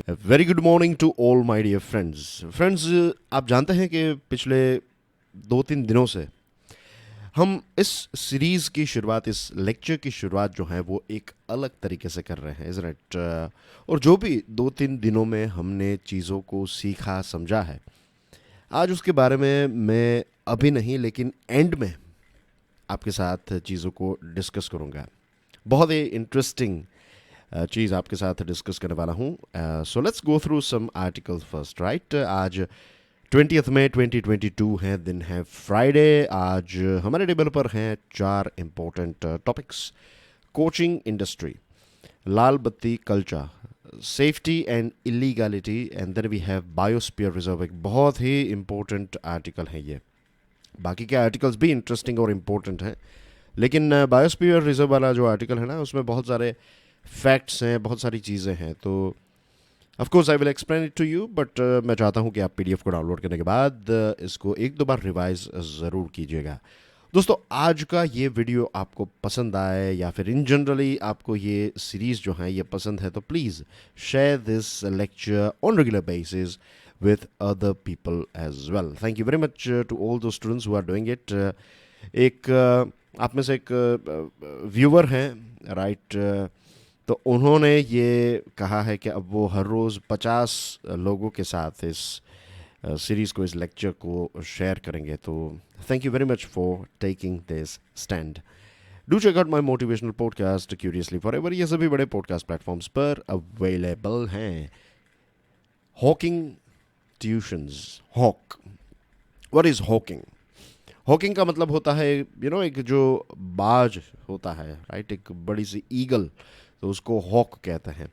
Very good morning to all my dear friends friends. आप जानते हैं कि पिछले 2-3 दिनों से हम इस सीरीज़ की शुरुआत, इस लेक्चर की शुरुआत जो है वो एक अलग तरीके से कर रहे हैं, इज़ इट। और जो भी 2-3 दिनों में हमने चीज़ों को सीखा समझा है, आज उसके बारे में मैं अभी नहीं लेकिन एंड में आपके साथ चीज़ों को डिस्कस करूँगा। बहुत ही इंटरेस्टिंग चीज़ आपके साथ डिस्कस करने वाला हूँ। So let's go through some articles first, right. आज 20 मई 2022 है, दिन है फ्राइडे। आज हमारे टेबल पर हैं 4 इम्पोर्टेंट टॉपिक्स: कोचिंग इंडस्ट्री, लाल बत्ती culture, safety and illegality, and then we have biosphere reserve. एक बहुत ही इम्पोर्टेंट आर्टिकल है ये। बाकी के आर्टिकल्स भी इंटरेस्टिंग और इम्पोर्टेंट हैं, लेकिन बायोस्फीयर रिजर्व वाला जो आर्टिकल है ना, उसमें बहुत सारे फैक्ट्स हैं, बहुत सारी चीज़ें हैं। तो of course I will explain it to you, but मैं चाहता हूँ कि आप पीडीएफ को डाउनलोड करने के बाद इसको एक दो बार रिवाइज ज़रूर कीजिएगा। दोस्तों, आज का ये वीडियो आपको पसंद आए या फिर इन जनरली आपको ये सीरीज़ जो है ये पसंद है, तो please share this lecture on regular basis with other people as well. Thank you very much to all those students who are doing it. एक आप में से एक व्यूअर हैं, राइट। तो उन्होंने ये कहा है कि अब वो हर रोज़ 50 लोगों के साथ इस सीरीज़ को, इस लेक्चर को शेयर करेंगे। तो thank you very much for taking this stand. Do check out my motivational podcast curiously forever. ये सभी बड़े पॉडकास्ट प्लेटफॉर्म्स पर अवेलेबल हैं। Hawking tuitions, hawk. What is hawking? Hawking का मतलब होता है, एक जो बाज होता है, राइट, एक बड़ी सी ईगल, तो उसको हॉक कहते हैं।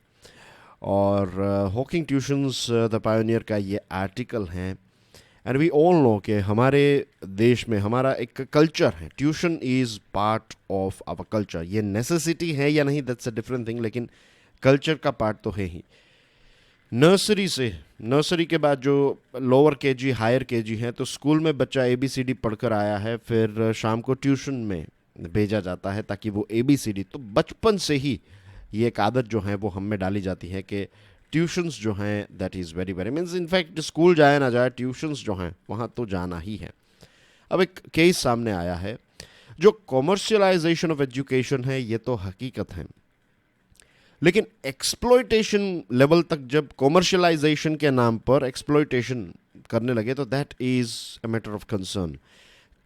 और हॉकिंग ट्यूशंस द पायोनियर का ये आर्टिकल है। एंड वी ऑल नो कि हमारे देश में हमारा एक कल्चर है, tuition is part of our culture. ये नेसेसिटी है या नहीं, दैट्स अ डिफरेंट थिंग, लेकिन कल्चर का पार्ट तो है ही। नर्सरी के बाद जो लोअर केजी, हायर केजी है, तो स्कूल में बच्चा ABCD पढ़कर आया है, फिर शाम को ट्यूशन में भेजा जाता है ताकि वो ABCD, तो बचपन से ही ये एक आदत जो है वो हम में डाली जाती है कि ट्यूशन्स जो हैं that is very very means, in fact school जाए ना जाए, ट्यूशन्स जो हैं वहाँ तो जाना ही है। अब एक केस सामने आया है, जो कॉमर्शियलाइजेशन ऑफ एजुकेशन है, ये तो हकीकत है, लेकिन एक्सप्लॉयटेशन लेवल तक जब कॉमर्शियलाइजेशन के नाम पर एक्सप्लॉयटेशन करने लगे, तो that is a matter of concern.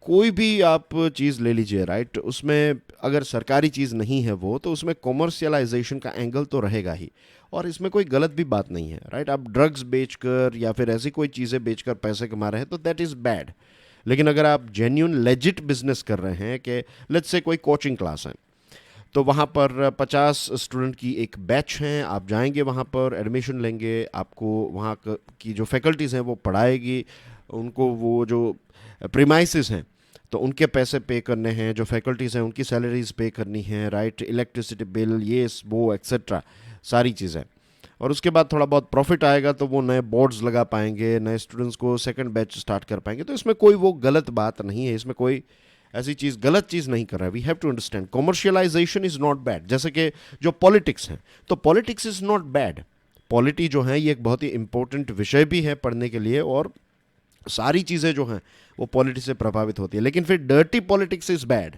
कोई भी आप चीज़ ले लीजिए, राइट, उसमें अगर सरकारी चीज़ नहीं है वो, तो उसमें कॉमर्शियलाइजेशन का एंगल तो रहेगा ही। और इसमें कोई गलत भी बात नहीं है, राइट। आप ड्रग्स बेचकर या फिर ऐसी कोई चीज़ें बेचकर पैसे कमा रहे हैं तो दैट इज़ बैड। लेकिन अगर आप जेन्यून लेजिट बिजनेस कर रहे हैं कि लेट्स से कोई कोचिंग क्लास है, तो वहाँ पर 50 स्टूडेंट की एक बैच हैं, आप जाएंगे वहाँ पर एडमिशन लेंगे, आपको वहाँ की जो फैकल्टीज़ हैं वो पढ़ाएगी, उनको वो जो प्रीमाइसिस हैं तो उनके पैसे पे करने हैं, जो फैकल्टीज़ हैं उनकी सैलरीज पे करनी है, राइट, इलेक्ट्रिसिटी बिल, ये वो एक्सेट्रा सारी चीज़ें। और उसके बाद थोड़ा बहुत प्रॉफिट आएगा तो वो नए बोर्ड्स लगा पाएंगे, नए स्टूडेंट्स को सेकंड बैच स्टार्ट कर पाएंगे। तो इसमें कोई वो गलत बात नहीं है, इसमें कोई ऐसी चीज़, गलत चीज़ नहीं कर रहा है। We have to understand commercialisation is not bad. जैसे कि जो पॉलिटिक्स हैं, तो politics is not bad. Polity जो है ये एक बहुत ही इंपॉर्टेंट विषय भी है पढ़ने के लिए, और सारी चीज़ें जो हैं वो पॉलिटिक्स से प्रभावित होती है, लेकिन फिर डर्टी पॉलिटिक्स इज़ बैड।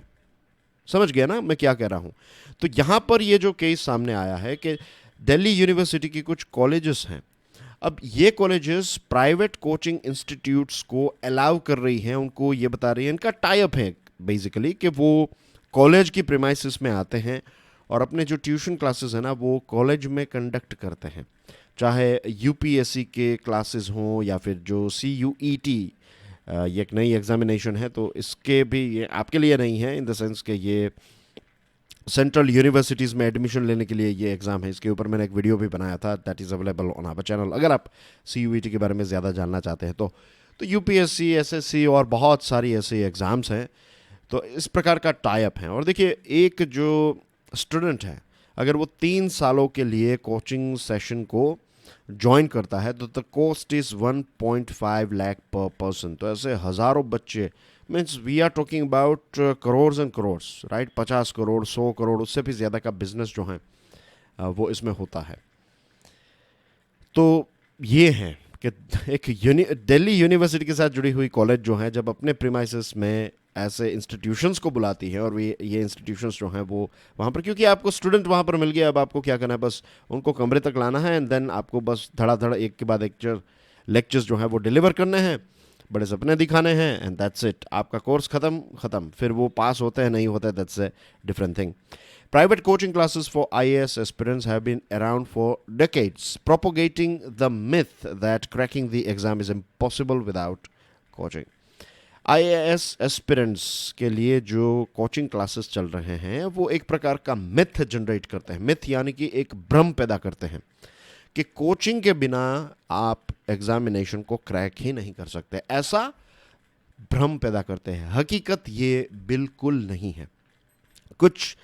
समझ गया ना मैं क्या कह रहा हूँ? तो यहाँ पर ये जो केस सामने आया है कि दिल्ली यूनिवर्सिटी की कुछ कॉलेजेस हैं, अब ये कॉलेजेस प्राइवेट कोचिंग इंस्टीट्यूट्स को अलाउ कर रही हैं, उनको ये बता रही हैं, इनका टाई अप है बेसिकली कि वो कॉलेज की प्रीमाइसिस में आते हैं और अपने जो ट्यूशन क्लासेस हैं ना वो कॉलेज में कंडक्ट करते हैं, चाहे UPSC के क्लासेस हों या फिर जो CUET, ये एक नई एग्जामिनेशन है, तो इसके भी ये आपके लिए नहीं है इन द सेंस कि ये सेंट्रल यूनिवर्सिटीज़ में एडमिशन लेने के लिए ये एग्ज़ाम है। इसके ऊपर मैंने एक वीडियो भी बनाया था, that is available on our channel, अगर आप CUET के बारे में ज़्यादा जानना चाहते हैं तो UPSC, SSC और बहुत सारी ऐसे एग्ज़ाम्स हैं, तो इस प्रकार का टाई अप है। और देखिए, एक जो स्टूडेंट है अगर वो 3 सालों के लिए कोचिंग सेशन को ज्वाइन करता है तो द कॉस्ट इज़ 1.5 लाख पर पर्सन। तो ऐसे हज़ारों बच्चे, means we are talking about crores and crores, right, 50 crore, 100 crore, उससे भी ज़्यादा का बिजनेस जो है वो इसमें होता है। तो ये है कि एक दिल्ली यूनिवर्सिटी के साथ जुड़ी हुई कॉलेज जो है जब अपने प्रीमाइसेस में ऐसे इंस्टीट्यूशंस को बुलाती है, और ये इंस्टीट्यूशंस जो हैं वो वहाँ पर, क्योंकि आपको स्टूडेंट वहाँ पर मिल गया, अब आपको क्या करना है, बस उनको कमरे तक लाना है एंड देन आपको बस धड़ाधड़ एक के बाद एक लेक्चर्स जो हैं वो डिलीवर करने हैं, बड़े सपने दिखाने हैं एंड दैट्स इट। आपका कोर्स ख़त्म। फिर वो पास होते हैं नहीं होते, that's a different thing. Private coaching classes for IAS aspirants have been around for decades, propagating the myth that cracking the exam is impossible without coaching. IAS aspirants के लिए जो कोचिंग क्लासेस चल रहे हैं वो एक प्रकार का मिथ जनरेट करते हैं। मिथ यानी कि एक भ्रम पैदा करते हैं कि कोचिंग के बिना आप एग्जामिनेशन को क्रैक ही नहीं कर सकते, ऐसा भ्रम पैदा करते हैं। हकीकत ये बिल्कुल नहीं है। कुछ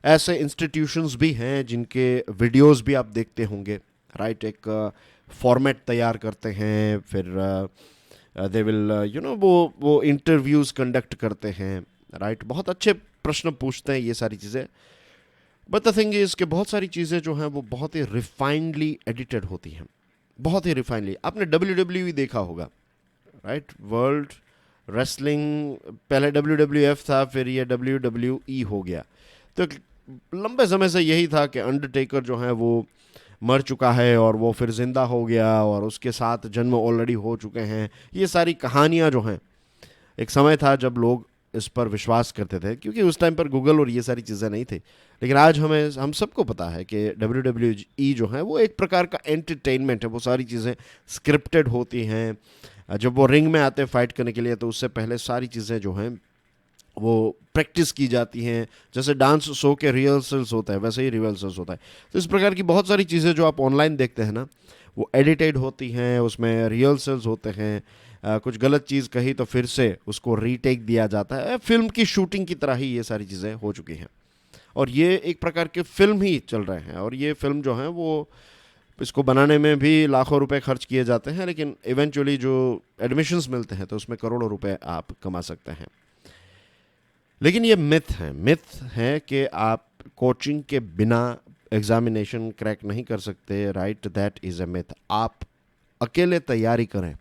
ऐसे इंस्टीट्यूशंस भी हैं जिनके वीडियोस भी आप देखते होंगे, राइट। एक फॉर्मेट तैयार करते हैं, फिर दे विल वो इंटरव्यूज़ कंडक्ट करते हैं, राइट। बहुत अच्छे प्रश्न पूछते हैं, ये सारी चीज़ें। बट द थिंग इज़ कि बहुत सारी चीज़ें जो हैं वो बहुत ही रिफाइंडली एडिटेड होती हैं, बहुत ही रिफाइनली। आपने WWE देखा होगा, राइट। वर्ल्ड रेसलिंग, पहले WWF था, फिर ये WWE हो गया। तो लंबे समय से यही था कि अंडरटेकर जो है वो मर चुका है और वो फिर ज़िंदा हो गया और उसके साथ जन्म ऑलरेडी हो चुके हैं। ये सारी कहानियाँ जो हैं, एक समय था जब लोग इस पर विश्वास करते थे, क्योंकि उस टाइम पर गूगल और ये सारी चीज़ें नहीं थी। लेकिन आज हम सबको पता है कि WWE जो है वो एक प्रकार का एंटरटेनमेंट है। वो सारी चीज़ें स्क्रिप्टेड होती हैं। जब वो रिंग में आते हैं फाइट करने के लिए, तो उससे पहले सारी चीज़ें जो हैं वो प्रैक्टिस की जाती हैं। जैसे डांस शो के रिहर्सल्स होता है, वैसे ही रिहर्सल्स होता है। तो इस प्रकार की बहुत सारी चीज़ें जो आप ऑनलाइन देखते हैं ना, वो एडिटेड होती हैं, उसमें रिहर्सल्स होते हैं। कुछ गलत चीज़ कही तो फिर से उसको रीटेक दिया जाता है। फिल्म की शूटिंग की तरह ही ये सारी चीज़ें हो चुकी हैं, और ये एक प्रकार के फिल्म ही चल रहे हैं। और ये फिल्म जो है वो, इसको बनाने में भी लाखों रुपए खर्च किए जाते हैं, लेकिन इवेंचुअली जो एडमिशन्स मिलते हैं तो उसमें करोड़ों रुपए आप कमा सकते हैं। लेकिन ये मिथ है कि आप कोचिंग के बिना एग्जामिनेशन क्रैक नहीं कर सकते, right. That is a myth. आप अकेले तैयारी करें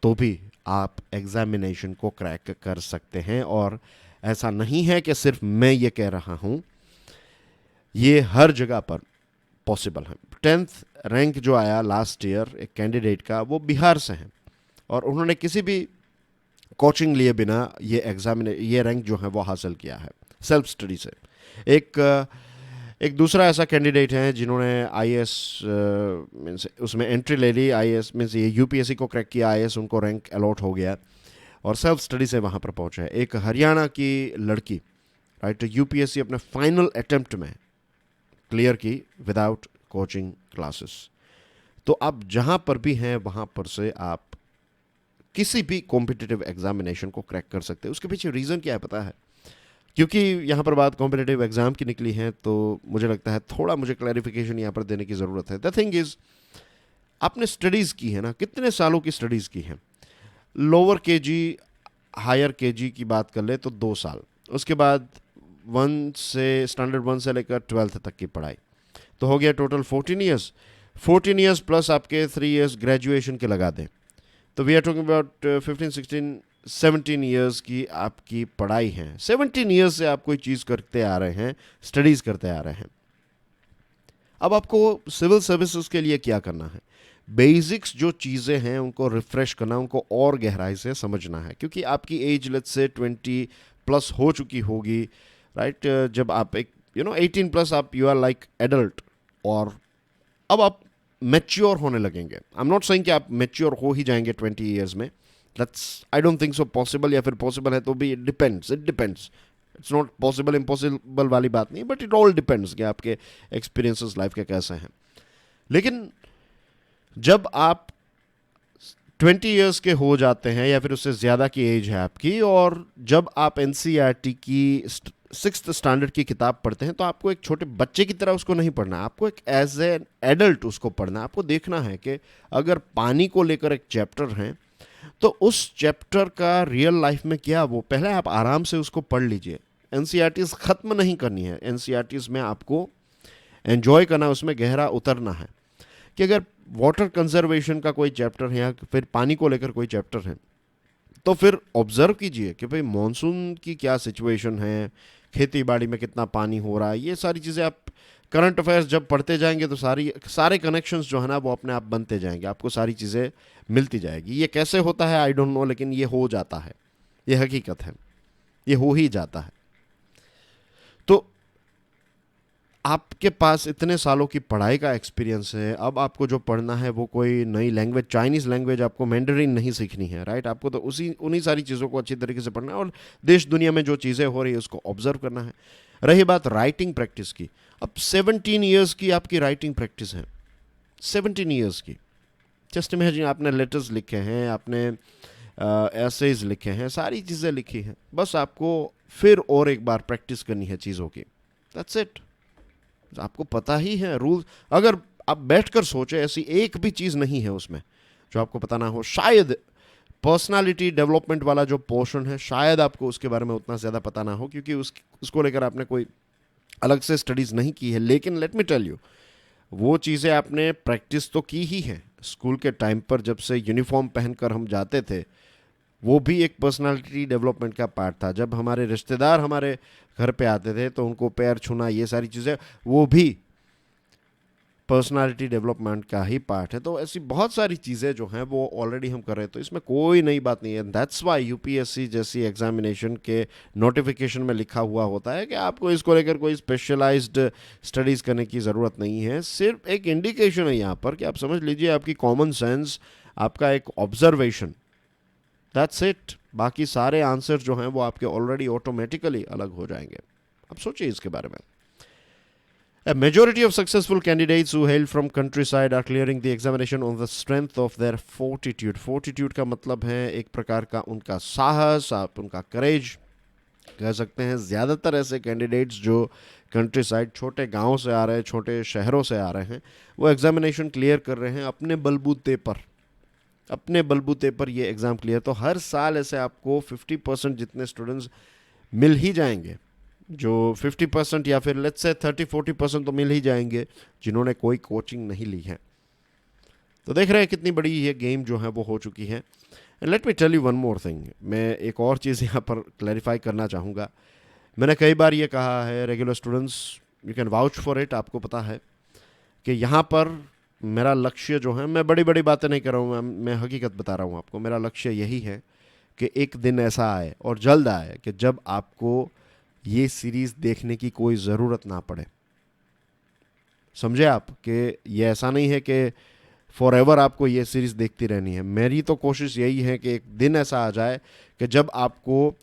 तो भी आप एग्जामिनेशन को क्रैक कर सकते हैं, और ऐसा नहीं है कि सिर्फ मैं ये कह रहा हूँ, ये हर जगह पर पॉसिबल है। 10th रैंक जो आया लास्ट ईयर एक कैंडिडेट का, वो बिहार से हैं, और उन्होंने किसी भी कोचिंग लिए बिना ये रैंक जो है वो हासिल किया है सेल्फ स्टडी से। एक दूसरा ऐसा कैंडिडेट है जिन्होंने आईएएस मीन्स उसमें एंट्री ले ली, आईएएस मीन्स ये यूपीएससी को क्रैक किया, आईएएस उनको रैंक अलॉट हो गया और सेल्फ स्टडी से वहाँ पर पहुँचे। एक हरियाणा की लड़की, राइट, यूपीएससी अपने फाइनल अटेम्प्ट में क्लियर की विदाउट कोचिंग क्लासेस। तो आप जहाँ पर भी हैं वहाँ पर से आप किसी भी कॉम्पिटिटिव एग्जामिनेशन को क्रैक कर सकते हैं। उसके पीछे रीज़न क्या है पता है? क्योंकि यहाँ पर बात कॉम्पिटिटिव एग्जाम की निकली है, तो मुझे लगता है थोड़ा मुझे क्लैरिफिकेशन यहाँ पर देने की ज़रूरत है। द थिंग इज़, आपने स्टडीज़ की है ना, कितने सालों की स्टडीज़ की हैं? लोअर केजी हायर केजी की बात कर ले तो 2 साल, उसके बाद स्टैंडर्ड 1 से लेकर 12th तक की पढ़ाई, तो हो गया टोटल 14 ईयर्स। 14 ईयर्स प्लस आपके 3 ईयर्स ग्रेजुएशन के लगा दें, तो we are talking about 15, 16, 17 years की आपकी पढ़ाई है। 17 ईयर्स से आप कोई चीज़ करते आ रहे हैं, स्टडीज़ करते आ रहे हैं। अब आपको सिविल सर्विसेज के लिए क्या करना है? बेसिक्स जो चीज़ें हैं उनको रिफ्रेश करना, उनको और गहराई से समझना है, क्योंकि आपकी एज लेट्स से 20 प्लस हो चुकी होगी, राइट। जब आप एक 18 प्लस आप यू आर लाइक एडल्ट, और अब आप मैच्योर होने लगेंगे। आई एम नॉट सेइंग कि आप मैच्योर हो ही जाएंगे 20 ईयर्स में, that's I don't think so possible, या फिर पॉसिबल है तो भी it depends. It's not possible impossible वाली बात नहीं, बट इट ऑल डिपेंड्स कि आपके एक्सपीरियंसेस लाइफ के कैसे हैं। लेकिन जब आप 20 ईयर्स के हो जाते हैं या फिर उससे ज़्यादा की एज है आपकी, और जब आप एनसीईआरटी की 6th स्टैंडर्ड की किताब पढ़ते हैं, तो आपको एक छोटे बच्चे की तरह उसको नहीं पढ़ना है, आपको एक एज एन एडल्ट उसको पढ़ना है। आपको देखना है कि अगर पानी को लेकर एक चैप्टर है, तो उस चैप्टर का रियल लाइफ में क्या, वो पहले आप आराम से उसको पढ़ लीजिए। एनसीईआरटीज़ ख़त्म नहीं करनी है, एनसीईआरटीज़ में आपको एन्जॉय करना है, उसमें गहरा उतरना है। कि अगर वाटर कंजर्वेशन का कोई चैप्टर है या फिर पानी को लेकर कोई चैप्टर है, तो फिर ऑब्जर्व कीजिए कि भाई मॉनसून की क्या सिचुएशन है, खेती बाड़ी में कितना पानी हो रहा है। ये सारी चीज़ें आप करंट अफेयर्स जब पढ़ते जाएंगे तो सारे कनेक्शंस जो है ना वो अपने आप बनते जाएंगे, आपको सारी चीज़ें मिलती जाएगी। ये कैसे होता है आई डोंट नो, लेकिन ये हो जाता है, ये हकीकत है, ये हो ही जाता है। तो आपके पास इतने सालों की पढ़ाई का एक्सपीरियंस है, अब आपको जो पढ़ना है वो कोई नई लैंग्वेज, चाइनीज़ लैंग्वेज आपको मैंडरिन नहीं सीखनी है, राइट। आपको तो उन्हीं सारी चीज़ों को अच्छी तरीके से पढ़ना है और देश दुनिया में जो चीज़ें हो रही है उसको ऑब्जर्व करना है। रही बात राइटिंग प्रैक्टिस की, अब 17 ईयर्स की आपकी राइटिंग प्रैक्टिस है, 17 ईयर्स की। जस्ट इमेजिन, आपने लेटर्स लिखे हैं, आपने एसेज लिखे हैं, सारी चीज़ें लिखी हैं, बस आपको फिर और एक बार प्रैक्टिस करनी है चीज़ों की, दैट्स इट। आपको पता ही है रूल्स, अगर आप बैठकर सोचे ऐसी एक भी चीज़ नहीं है उसमें जो आपको पता ना हो। शायद पर्सनालिटी डेवलपमेंट वाला जो पोर्शन है, शायद आपको उसके बारे में उतना ज़्यादा पता ना हो, क्योंकि उसको लेकर आपने कोई अलग से स्टडीज़ नहीं की है। लेकिन लेट मी टेल यू, वो चीज़ें आपने प्रैक्टिस तो की ही है। स्कूल के टाइम पर जब से यूनिफॉर्म पहनकर हम जाते थे, वो भी एक पर्सनालिटी डेवलपमेंट का पार्ट था। जब हमारे रिश्तेदार हमारे घर पे आते थे तो उनको पैर छूना, ये सारी चीज़ें, वो भी पर्सनालिटी डेवलपमेंट का ही पार्ट है। तो ऐसी बहुत सारी चीज़ें जो हैं वो ऑलरेडी हम कर रहे हैं, तो इसमें कोई नई बात नहीं है। दैट्स वाई यूपीएससी जैसी एग्जामिनेशन के नोटिफिकेशन में लिखा हुआ होता है कि आपको इसको लेकर कोई स्पेशलाइज्ड स्टडीज़ करने की ज़रूरत नहीं है। सिर्फ एक इंडिकेशन है यहाँ पर कि आप समझ लीजिए, आपकी कॉमन सेंस, आपका एक ऑब्जर्वेशन, दैट्स इट। बाकी सारे आंसर जो हैं वो आपके ऑलरेडी ऑटोमेटिकली अलग हो जाएंगे। अब सोचिए इसके बारे में। A majority of successful candidates who hail from countryside are clearing the examination on the strength of their fortitude. Fortitude का मतलब है एक प्रकार का उनका साहस, आप उनका करेज कह सकते हैं। ज़्यादातर ऐसे कैंडिडेट्स जो कंट्री साइड, छोटे गाँव से आ रहे हैं, छोटे शहरों से आ रहे हैं, वो एग्जामिनेशन क्लियर कर रहे हैं अपने बलबूते पर, अपने बलबूते पर ये एग्ज़ाम क्लियर। तो हर साल ऐसे आपको 50% जितने स्टूडेंट्स मिल ही जाएंगे, जो 50% या फिर लेट्स से 30-40% तो मिल ही जाएंगे जिन्होंने कोई कोचिंग नहीं ली है। तो देख रहे हैं कितनी बड़ी ये गेम जो है वो हो चुकी है। And let me tell you one more thing, मैं एक और चीज़ यहाँ पर क्लैरिफाई करना चाहूँगा। मैंने कई बार ये कहा है, regular students you can vouch for it, आपको पता है कि यहाँ पर मेरा लक्ष्य जो है, मैं बड़ी बड़ी बातें नहीं कर रहा हूँ, मैं हकीकत बता रहा हूँ आपको। मेरा लक्ष्य यही है कि एक दिन ऐसा आए और जल्द आए कि जब आपको ये सीरीज़ देखने की कोई ज़रूरत ना पड़े। समझे आप कि ये ऐसा नहीं है कि फॉर एवर आपको ये सीरीज़ देखती रहनी है। मेरी तो कोशिश यही है कि एक दिन ऐसा आ जाए कि जब आपको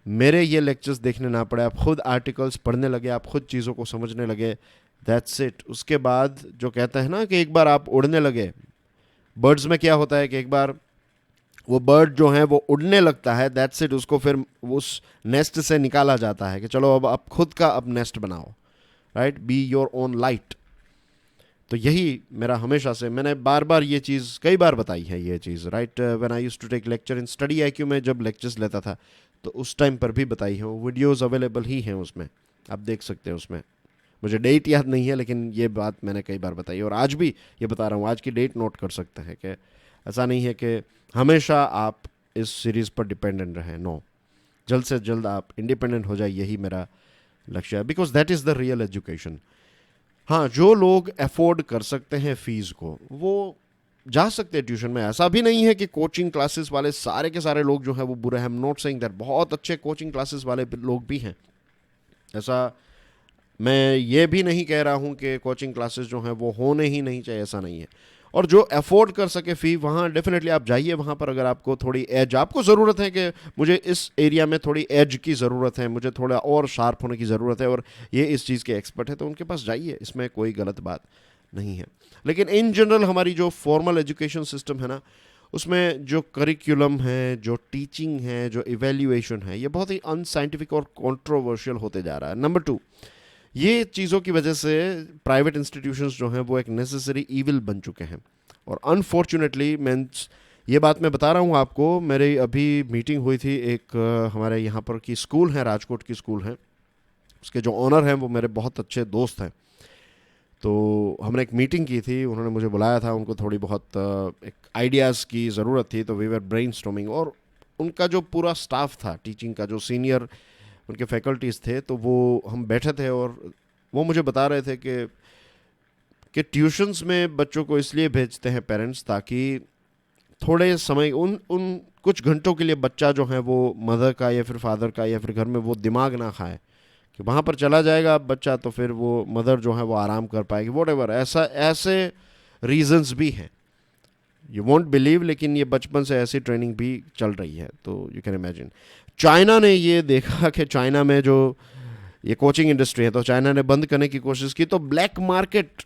मेरे ये लेक्चर्स देखने ना पड़े, आप खुद आर्टिकल्स पढ़ने लगे, आप खुद चीज़ों को समझने लगे, दैट्स इट। उसके बाद जो कहते हैं ना कि एक बार आप उड़ने लगे, बर्ड्स में क्या होता है कि एक बार वो बर्ड जो है वो उड़ने लगता है, दैट्स इट। उसको फिर उस नेस्ट से निकाला जाता है कि चलो अब आप खुद का अब नेस्ट बनाओ, right, be your own light. तो यही मेरा हमेशा से, मैंने बार बार ये चीज़ कई बार बताई है ये चीज़, right. When I used to take lecture in Study IQ में जब लेक्चर्स लेता था तो उस टाइम पर भी बताई है, वो वीडियोज़ अवेलेबल ही हैं उसमें, आप देख सकते हैं उसमें। मुझे डेट याद नहीं है लेकिन ये बात मैंने कई बार बताई और आज भी ये बता रहा हूँ। आज की डेट नोट कर सकते हैं कि ऐसा नहीं है कि हमेशा आप इस सीरीज़ पर डिपेंडेंट रहें, नो। जल्द से जल्द आप इंडिपेंडेंट हो जाए, यही मेरा लक्ष्य है, because that is the real education. हाँ, जो लोग अफोर्ड कर सकते हैं फ़ीस को वो जा सकते हैं ट्यूशन में। ऐसा भी नहीं है कि कोचिंग क्लासेस वाले सारे के सारे लोग जो हैं वो बुरे हैं। I am not saying that, बहुत अच्छे कोचिंग क्लासेस वाले लोग भी हैं। ऐसा मैं ये भी नहीं कह रहा हूँ कि कोचिंग क्लासेस जो हैं वो होने ही नहीं चाहिए, ऐसा नहीं है। और जो अफोर्ड कर सके फ़ी, वहाँ डेफिनेटली आप जाइए वहाँ पर। अगर आपको थोड़ी एज, आपको ज़रूरत है कि मुझे इस एरिया में थोड़ी एज की ज़रूरत है, मुझे थोड़ा और शार्प होने की ज़रूरत है और ये इस चीज़ के एक्सपर्ट है, तो उनके पास जाइए, इसमें कोई गलत बात नहीं है। लेकिन इन जनरल हमारी जो फॉर्मल एजुकेशन सिस्टम है ना, उसमें जो करिकुलम है, जो टीचिंग है, जो इवेल्यूएशन है, ये बहुत ही अनसाइंटिफिक और कंट्रोवर्शियल होते जा रहा है। नंबर 2, ये चीज़ों की वजह से प्राइवेट इंस्टीट्यूशंस जो हैं वो एक नेसेसरी ईविल बन चुके हैं। और अनफॉर्चुनेटली मीन्स, ये बात मैं बता रहा हूँ आपको, मेरी अभी मीटिंग हुई थी एक हमारे यहाँ पर की स्कूल है, राजकोट की स्कूल है, उसके जो ऑनर हैं वो मेरे बहुत अच्छे दोस्त हैं। तो हमने एक मीटिंग की थी, उन्होंने मुझे बुलाया था, उनको थोड़ी बहुत एक आइडियाज़ की ज़रूरत थी, तो वी वर ब्रेनस्टॉर्मिंग। और उनका जो पूरा स्टाफ था टीचिंग का, जो सीनियर उनके फैकल्टीज़ थे, तो वो हम बैठे थे और वो मुझे बता रहे थे कि ट्यूशन्स में बच्चों को इसलिए भेजते हैं पेरेंट्स ताकि थोड़े समय उन उन कुछ घंटों के लिए बच्चा जो है वो मदर का या फिर फादर का या फिर घर में वो दिमाग ना खाए कि वहाँ पर चला जाएगा बच्चा तो फिर वो मदर जो है वो आराम कर पाएगी, वॉट ऐसा ऐसे रीजंस भी हैं, यू वोंट बिलीव, लेकिन ये बचपन से ऐसी ट्रेनिंग भी चल रही है। तो यू कैन इमेजिन। चाइना ने ये देखा कि चाइना में जो ये कोचिंग इंडस्ट्री है, तो चाइना ने बंद करने की कोशिश की, तो ब्लैक मार्केट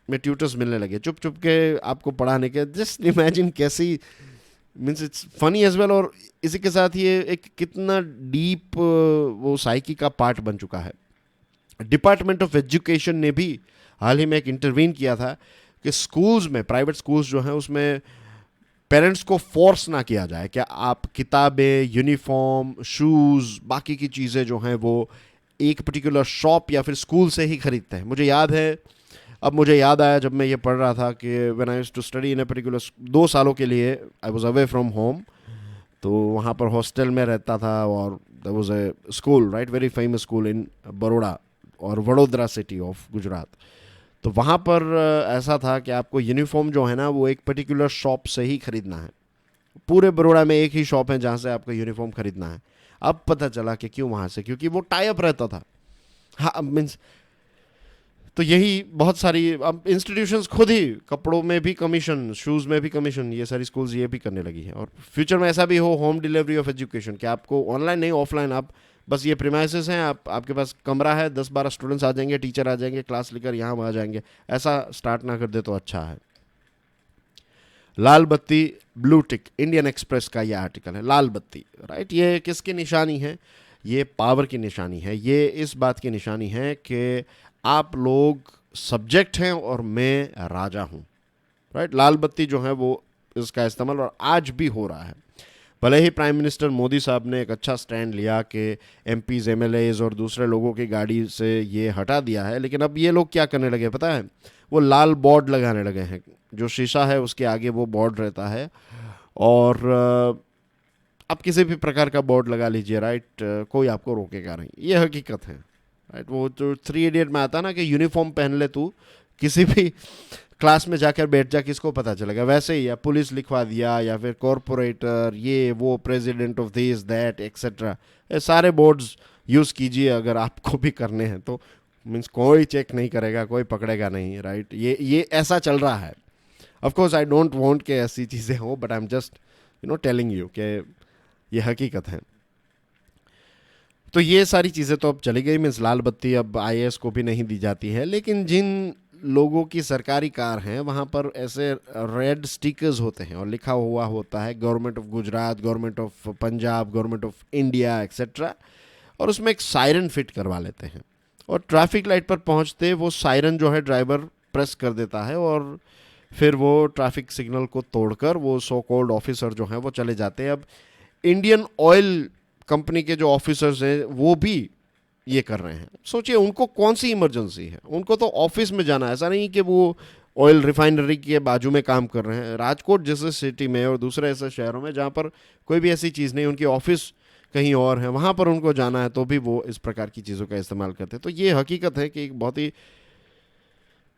में ट्यूटर्स मिलने लगे चुप चुप के आपको पढ़ाने के। जस्ट इमेजिन कैसी, means it's funny as well. और इसी के साथ ये एक कितना डीप वो साइकी का पार्ट बन चुका है। डिपार्टमेंट ऑफ एजुकेशन ने भी हाल ही में एक इंटरवीन किया था कि स्कूल्स में, प्राइवेट स्कूल्स जो हैं उसमें पेरेंट्स को फोर्स ना किया जाए कि आप किताबें, यूनिफॉर्म, शूज़, बाकी की चीज़ें जो हैं वो एक पर्टिकुलर शॉप या फिर स्कूल से ही खरीदते हैं। मुझे याद आया जब मैं ये पढ़ रहा था कि when I used to study in a particular, 2 सालों के लिए I was away from home, तो वहाँ पर हॉस्टल में रहता था और there was a school, right, very famous school in Baroda और वडोदरा सिटी ऑफ गुजरात। तो वहाँ पर ऐसा था कि आपको यूनिफॉर्म जो है ना वो एक पर्टिकुलर शॉप से ही खरीदना है। पूरे बड़ौदा में एक ही शॉप है जहाँ से आपको यूनिफॉर्म खरीदना है। अब पता चला कि क्यों वहाँ से, क्योंकि वो टाई अप रहता था। हाँ, मीन्स तो यही बहुत सारी अब इंस्टीट्यूशंस खुद ही कपड़ों में भी कमीशन, शूज़ में भी कमीशन, ये सारी स्कूल्स ये भी करने लगी है। और फ्यूचर में ऐसा भी हो, होम डिलीवरी ऑफ एजुकेशन, कि आपको ऑनलाइन नहीं ऑफलाइन, आप बस ये प्रीमाइसेस हैं, आपके पास कमरा है, 10-12 स्टूडेंट्स आ जाएंगे, टीचर आ जाएंगे, क्लास लेकर यहाँ आ जाएंगे, ऐसा स्टार्ट ना कर दे तो अच्छा है। लाल बत्ती ब्लू टिक, इंडियन एक्सप्रेस का ये आर्टिकल है। लाल बत्ती, राइट, ये किसकी निशानी है? ये पावर की निशानी है। ये इस बात की निशानी है कि आप लोग सब्जेक्ट हैं और मैं राजा हूं, राइट। लाल बत्ती जो है वो इसका इस्तेमाल और आज भी हो रहा है। भले ही प्राइम मिनिस्टर मोदी साहब ने एक अच्छा स्टैंड लिया कि एमपीज, एमएलएज और दूसरे लोगों की गाड़ी से ये हटा दिया है, लेकिन अब ये लोग क्या करने लगे पता है? वो लाल बोर्ड लगाने लगे हैं, जो शीशा है उसके आगे वो बोर्ड रहता है। और आप किसी भी प्रकार का बोर्ड लगा लीजिए, राइट, कोई आपको रोकेगा नहीं, ये हकीकत है, राइट। वो जो 3 इडियट में आता ना कि यूनिफॉर्म पहन ले तू, किसी भी क्लास में जाकर बैठ जा, किसको पता चलेगा? वैसे ही या पुलिस लिखवा दिया या फिर कॉरपोरेटर, ये वो, president of this that etcetera, ये सारे बोर्ड्स यूज़ कीजिए अगर आपको भी करने हैं तो। मीन्स कोई चेक नहीं करेगा, कोई पकड़ेगा नहीं, राइट। ये ऐसा चल रहा है। Of course I don't want कि ऐसी चीज़ें हो, but I am just telling you कि ये हकीकत है। तो ये सारी चीज़ें तो अब चली गई। मीन्स लाल बत्ती अब आईएएस को भी नहीं दी जाती है, लेकिन जिन लोगों की सरकारी कार हैं वहाँ पर ऐसे रेड स्टिकर्स होते हैं और लिखा हुआ होता है government of Gujarat, government of Punjab, government of India etcetera, और उसमें एक सायरन फिट करवा लेते हैं। और ट्रैफिक लाइट पर पहुँचते वो सायरन जो है ड्राइवर प्रेस कर देता है और फिर वो ट्रैफिक सिग्नल को तोड़कर वो सो कॉल्ड ऑफिसर जो हैं वो चले जाते हैं। अब इंडियन ऑयल कंपनी के जो ऑफिसर्स हैं वो भी ये कर रहे हैं। सोचिए उनको कौन सी इमरजेंसी है, उनको तो ऑफिस में जाना है। ऐसा नहीं कि वो ऑयल रिफाइनरी के बाजू में काम कर रहे हैं। राजकोट जैसे सिटी में और दूसरे ऐसे शहरों में जहाँ पर कोई भी ऐसी चीज़ नहीं, उनकी ऑफिस कहीं और है, वहाँ पर उनको जाना है, तो भी वो इस प्रकार की चीज़ों का इस्तेमाल करते हैं। तो ये हकीकत है कि एक बहुत ही,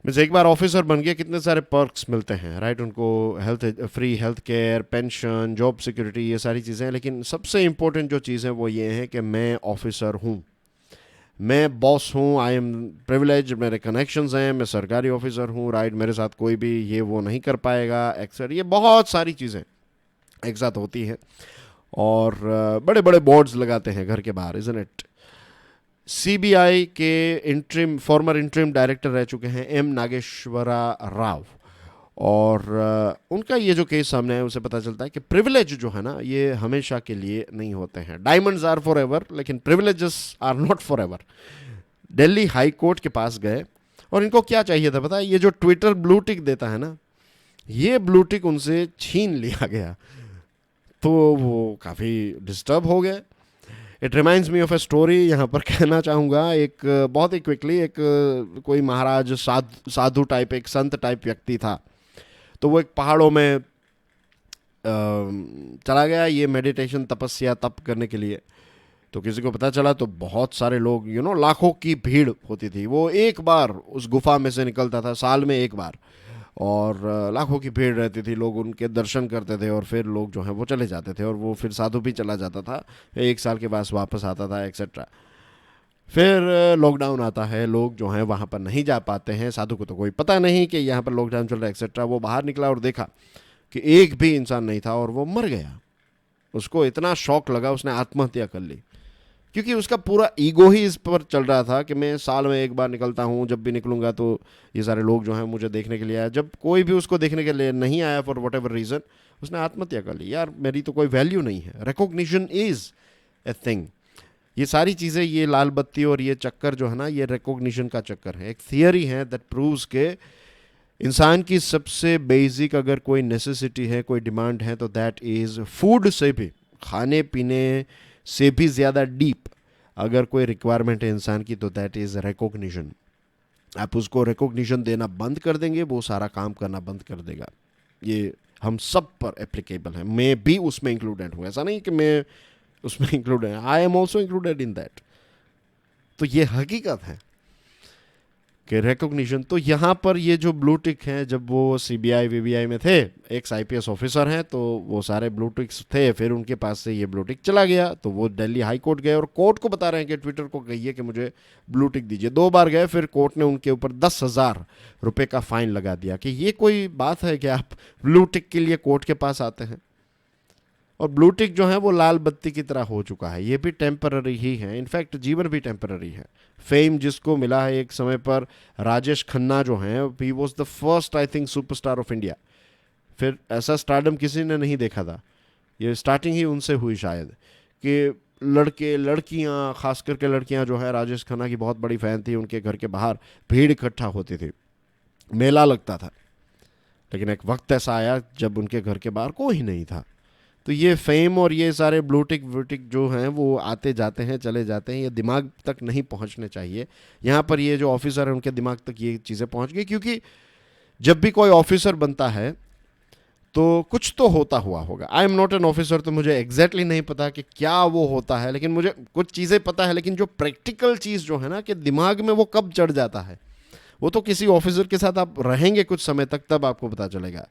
एक बार ऑफिसर बन गया कितने सारे पर्क्स मिलते हैं, राइट। उनको free health care, pension, job security, ये सारी चीज़ें हैं। लेकिन सबसे इम्पोर्टेंट जो चीज़ है वो ये है कि मैं ऑफिसर हूँ, मैं बॉस हूँ, आई एम प्रिविलेज, मेरे कनेक्शंस हैं, मैं सरकारी ऑफिसर हूँ, राइट। मेरे साथ कोई भी ये वो नहीं कर पाएगा एक्सेट्रा। ये बहुत सारी चीज़ें एक साथ होती हैं और बड़े बड़े बोर्ड्स लगाते हैं घर के बाहर, इज़न्ट इट। सीबीआई के फॉर्मर इंटरिम डायरेक्टर रह चुके हैं एम नागेश्वरा राव, और उनका ये जो केस सामने है उससे पता चलता है कि प्रिविलेज जो है ना ये हमेशा के लिए नहीं होते हैं। डायमंड्स आर फॉर एवर, लेकिन privileges are not forever. Delhi high court के पास गए और इनको क्या चाहिए था पता है? ये जो ट्विटर ब्लू टिक देता है ना, ये ब्लू टिक उनसे छीन लिया गया। तो वो काफ़ी डिस्टर्ब हो गए। It reminds me of a story, यहाँ पर कहना चाहूँगा। एक बहुत ही क्विकली, एक कोई महाराज साधु टाइप, एक संत टाइप व्यक्ति था। तो वो एक पहाड़ों में चला गया ये मेडिटेशन, तपस्या, तप करने के लिए। तो किसी को पता चला तो बहुत सारे लोग, लाखों की भीड़ होती थी। वो एक बार उस गुफा में से निकलता था, साल में एक बार, और लाखों की भीड़ रहती थी। लोग उनके दर्शन करते थे और फिर लोग जो हैं वो चले जाते थे, और वो फिर साधु भी चला जाता था, एक साल के बाद वापस आता था, एक्सेट्रा। फिर लॉकडाउन आता है, लोग जो हैं वहाँ पर नहीं जा पाते हैं। साधु को तो कोई पता नहीं कि यहाँ पर लॉकडाउन चल रहा है, एक्सेट्रा। वो बाहर निकला और देखा कि एक भी इंसान नहीं था, और वो मर गया। उसको इतना शौक लगा, उसने आत्महत्या कर ली, क्योंकि उसका पूरा ईगो ही इस पर चल रहा था कि मैं साल में एक बार निकलता हूँ, जब भी निकलूंगा तो ये सारे लोग जो हैं मुझे देखने के लिए आए। जब कोई भी उसको देखने के लिए नहीं आया फॉर वट एवर रीज़न, उसने आत्महत्या कर ली। यार, मेरी तो कोई वैल्यू नहीं है। Recognition is a thing. ये सारी चीज़ें, ये लाल बत्ती और ये चक्कर जो है ना, ये रिकॉग्निशन का चक्कर है। एक थियरी है दैट प्रूव्स के इंसान की सबसे बेसिक अगर कोई नेसेसिटी है, कोई डिमांड है, तो दैट इज़ फूड से भी, खाने पीने से भी ज़्यादा डीप अगर कोई रिक्वायरमेंट है इंसान की, तो दैट इज़ रिकॉग्निशन। आप उसको रिकॉग्निशन देना बंद कर देंगे, वो सारा काम करना बंद कर देगा। ये हम सब पर एप्लीकेबल है। मैं भी उसमें इंक्लूडेड हूँ, ऐसा नहीं कि मैं उसमें included, I am also included in that. तो ये हकीकत है कि रिकॉग्निशन। तो यहाँ पर ये जो ब्लू टिक हैं, जब वो सीबीआई वीबीआई में थे, एक्स आईपीएस ऑफिसर हैं, तो वो सारे ब्लू टिक्स थे। फिर उनके पास से ये ब्लू टिक चला गया, तो वो दिल्ली हाई कोर्ट गए और कोर्ट को बता रहे हैं कि ट्विटर को कहिए कि मुझे ब्लू टिक दीजिए। 2 बार गए, फिर कोर्ट ने उनके ऊपर 10,000 रुपये का फाइन लगा दिया। कि ये कोई बात है कि आप ब्लू टिक के लिए कोर्ट के पास आते हैं? और ब्लू टिक जो है वो लाल बत्ती की तरह हो चुका है। ये भी टेम्पररी ही है, इनफैक्ट जीवन भी टेम्पररी है। फेम जिसको मिला है एक समय पर, राजेश खन्ना जो हैं, he was the first I think superstar of India. फिर ऐसा स्टारडम किसी ने नहीं देखा था। ये स्टार्टिंग ही उनसे हुई शायद, कि लड़के लड़कियां, खास करके लड़कियां जो है, राजेश खन्ना की बहुत बड़ी फ़ैन थी। उनके घर के बाहर भीड़ इकट्ठा होती थी, मेला लगता था। लेकिन एक वक्त ऐसा आया जब उनके घर के बाहर कोई नहीं था। तो ये फेम और ये सारे ब्लूटिक व्यूटिक जो हैं वो आते जाते हैं, चले जाते हैं। ये दिमाग तक नहीं पहुंचने चाहिए। यहाँ पर ये जो ऑफिसर है, उनके दिमाग तक ये चीज़ें पहुंच गई, क्योंकि जब भी कोई ऑफिसर बनता है तो कुछ तो होता हुआ होगा। I am not an officer, तो मुझे एग्जैक्टली नहीं पता कि क्या वो होता है, लेकिन मुझे कुछ चीज़ें पता है। लेकिन जो प्रैक्टिकल चीज़ जो है ना, कि दिमाग में वो कब चढ़ जाता है, वो तो किसी ऑफिसर के साथ आप रहेंगे कुछ समय तक, तब आपको पता चलेगा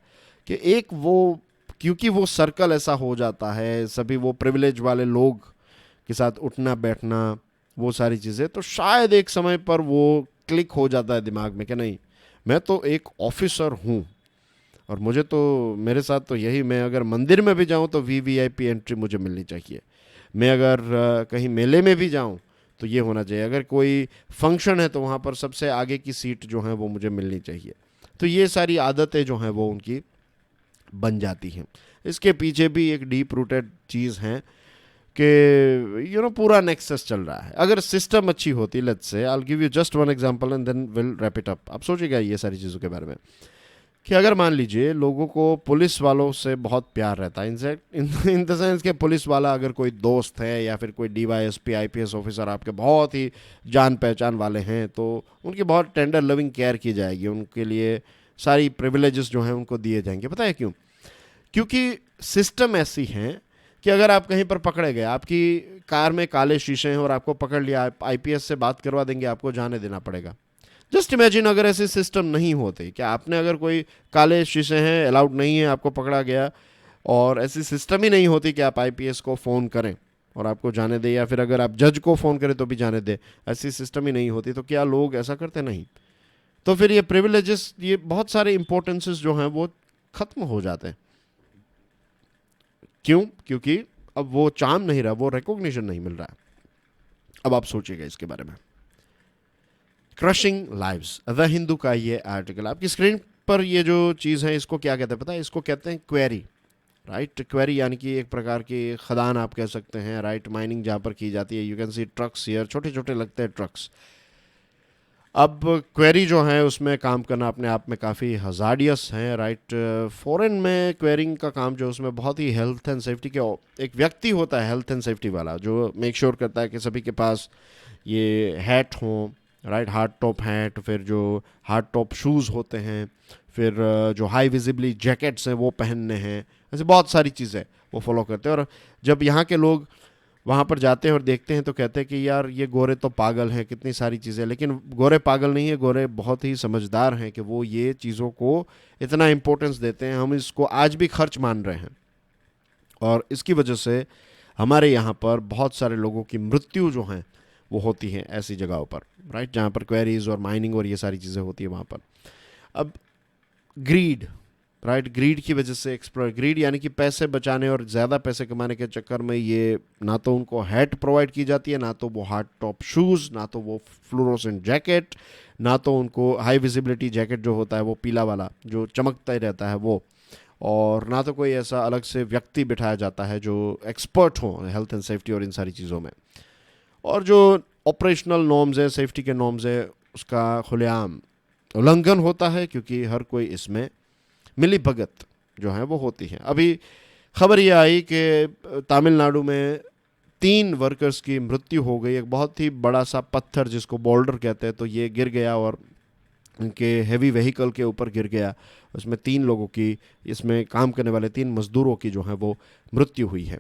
कि एक वो, क्योंकि वो सर्कल ऐसा हो जाता है, सभी वो प्रिविलेज वाले लोग के साथ उठना बैठना, वो सारी चीज़ें, तो शायद एक समय पर वो क्लिक हो जाता है दिमाग में कि नहीं, मैं तो एक ऑफिसर हूँ और मुझे तो, मेरे साथ तो यही, मैं अगर मंदिर में भी जाऊँ तो वीवीआईपी एंट्री मुझे मिलनी चाहिए। मैं अगर कहीं मेले में भी जाऊँ तो ये होना चाहिए। अगर कोई फंक्शन है तो वहाँ पर सबसे आगे की सीट जो है वो मुझे मिलनी चाहिए। तो ये सारी आदतें जो हैं वो उनकी बन जाती हैं। इसके पीछे भी एक डीप रूटेड चीज़ है कि पूरा नेक्सस चल रहा है। अगर सिस्टम अच्छी होती, let's say, I will give you just one example and then will wrap it up. आप सोचिएगा ये सारी चीज़ों के बारे में, कि अगर मान लीजिए लोगों को पुलिस वालों से बहुत प्यार रहता है, इन द सेंस कि पुलिस वाला अगर कोई दोस्त है या फिर कोई डीवाईएसपी आईपीएस ऑफिसर आपके बहुत ही जान पहचान वाले हैं, तो उनकी बहुत टेंडर लविंग केयर की जाएगी, उनके लिए सारी प्रिविलेजेस जो हैं उनको दिए जाएंगे। पता है क्यों? क्योंकि सिस्टम ऐसी हैं कि अगर आप कहीं पर पकड़े गए, आपकी कार में काले शीशे हैं और आपको पकड़ लिया, आप आईपीएस से बात करवा देंगे, आपको जाने देना पड़ेगा। जस्ट इमेजिन अगर ऐसे सिस्टम नहीं होते, कि आपने अगर कोई काले शीशे हैं, अलाउड नहीं है, आपको पकड़ा गया, और ऐसी सिस्टम ही नहीं होती कि आप आईपीएस को फ़ोन करें और आपको जाने दे, या फिर अगर आप जज को फ़ोन करें तो भी जाने दे, ऐसी सिस्टम ही नहीं होती, तो क्या लोग ऐसा करते? नहीं। तो फिर ये प्रिविलेजेस, ये बहुत सारे इंपॉर्टेंसेस जो हैं वो ख़त्म हो जाते हैं। क्यों? क्योंकि अब वो चार्म नहीं रहा, वो रिकॉग्निशन नहीं मिल रहा है। अब आप सोचिएगा इसके बारे में। क्रशिंग लाइव्स, द हिंदू का ये आर्टिकल आपकी स्क्रीन पर, ये जो चीज़ है इसको क्या कहते हैं पता है? इसको कहते हैं क्वेरी, राइट? क्वेरी यानी कि एक प्रकार की खदान आप कह सकते हैं, राइट? माइनिंग जहाँ पर की जाती है। You can see trucks here, छोटे छोटे लगते हैं ट्रक्स। अब क्वेरी जो है उसमें काम करना अपने आप में काफ़ी हजार्डियस है, राइट। फॉरेन में क्वेरिंग का काम जो उसमें बहुत ही हेल्थ एंड सेफ्टी के एक व्यक्ति होता है हेल्थ एंड सेफ्टी वाला, जो मेक श्योर करता है कि सभी के पास ये हैट हों, राइट, हार्ड टॉप हैट, फिर जो हार्ड टॉप शूज़ होते हैं, फिर जो हाई विजिबली जैकेट्स हैं वो पहनने हैं, ऐसे बहुत सारी चीज़ें वो फॉलो करते हैं। और जब यहाँ के लोग वहाँ पर जाते हैं और देखते हैं तो कहते हैं कि यार ये गोरे तो पागल हैं, कितनी सारी चीज़ें, लेकिन गोरे पागल नहीं है, गोरे बहुत ही समझदार हैं कि वो ये चीज़ों को इतना इम्पोर्टेंस देते हैं, हम इसको आज भी खर्च मान रहे हैं। और इसकी वजह से हमारे यहाँ पर बहुत सारे लोगों की मृत्यु जो हैं वो होती हैं ऐसी जगहों पर, राइट, जहाँ पर क्वेरीज और माइनिंग और ये सारी चीज़ें होती है वहाँ पर। अब ग्रीड, राइट, ग्रीड की वजह से एक्सप्लोर, ग्रीड यानी कि पैसे बचाने और ज़्यादा पैसे कमाने के चक्कर में ये ना तो उनको हैट प्रोवाइड की जाती है, ना तो वो हार्ड टॉप शूज़, ना तो वो फ्लोरोसेंट जैकेट, ना तो उनको हाई विजिबिलिटी जैकेट जो होता है वो पीला वाला जो चमकता ही रहता है वो, और ना तो कोई ऐसा अलग से व्यक्ति बिठाया जाता है जो एक्सपर्ट हो हेल्थ एंड सेफ्टी और इन सारी चीज़ों में। और जो ऑपरेशनल नॉर्म्स है, सेफ्टी के नॉर्म्स है, उसका खुलेआम उल्लंघन होता है क्योंकि हर कोई इसमें मिली भगत जो है वो होती है। अभी खबर ये आई कि तमिलनाडु में 3 वर्कर्स की मृत्यु हो गई। एक बहुत ही बड़ा सा पत्थर जिसको बोल्डर कहते हैं तो ये गिर गया और उनके हैवी व्हीकल के ऊपर गिर गया, उसमें 3 लोगों की, इसमें काम करने वाले 3 मजदूरों की जो है वो मृत्यु हुई है।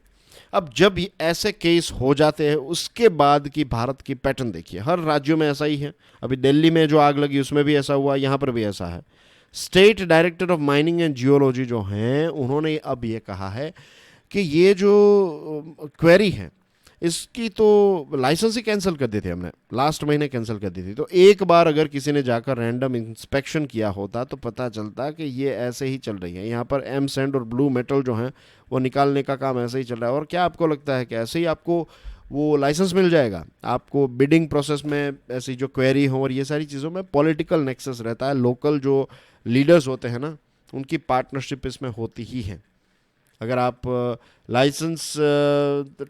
अब जब ये ऐसे केस हो जाते हैं उसके बाद की भारत की पैटर्न देखिए, हर राज्यों में ऐसा ही है। अभी दिल्ली में जो आग लगी उसमें भी ऐसा हुआ, यहाँ पर भी ऐसा है। State director of mining and geology जो हैं उन्होंने अब ये कहा है कि ये जो क्वेरी है इसकी तो लाइसेंस ही कैंसिल कर दी थी हमने, लास्ट महीने कैंसिल कर दी थी। तो एक बार अगर किसी ने जाकर रैंडम इंस्पेक्शन किया होता तो पता चलता कि ये ऐसे ही चल रही है। यहाँ पर एम सैंड और ब्लू मेटल जो है वो निकालने का काम ऐसे ही चल रहा है। और क्या आपको लगता है कि ऐसे ही आपको वो लाइसेंस मिल जाएगा? आपको बिडिंग प्रोसेस में ऐसी जो क्वेरी हो और ये सारी चीज़ों में पॉलिटिकल नेक्सस रहता है, लोकल जो लीडर्स होते हैं ना उनकी पार्टनरशिप इसमें होती ही है। अगर आप लाइसेंस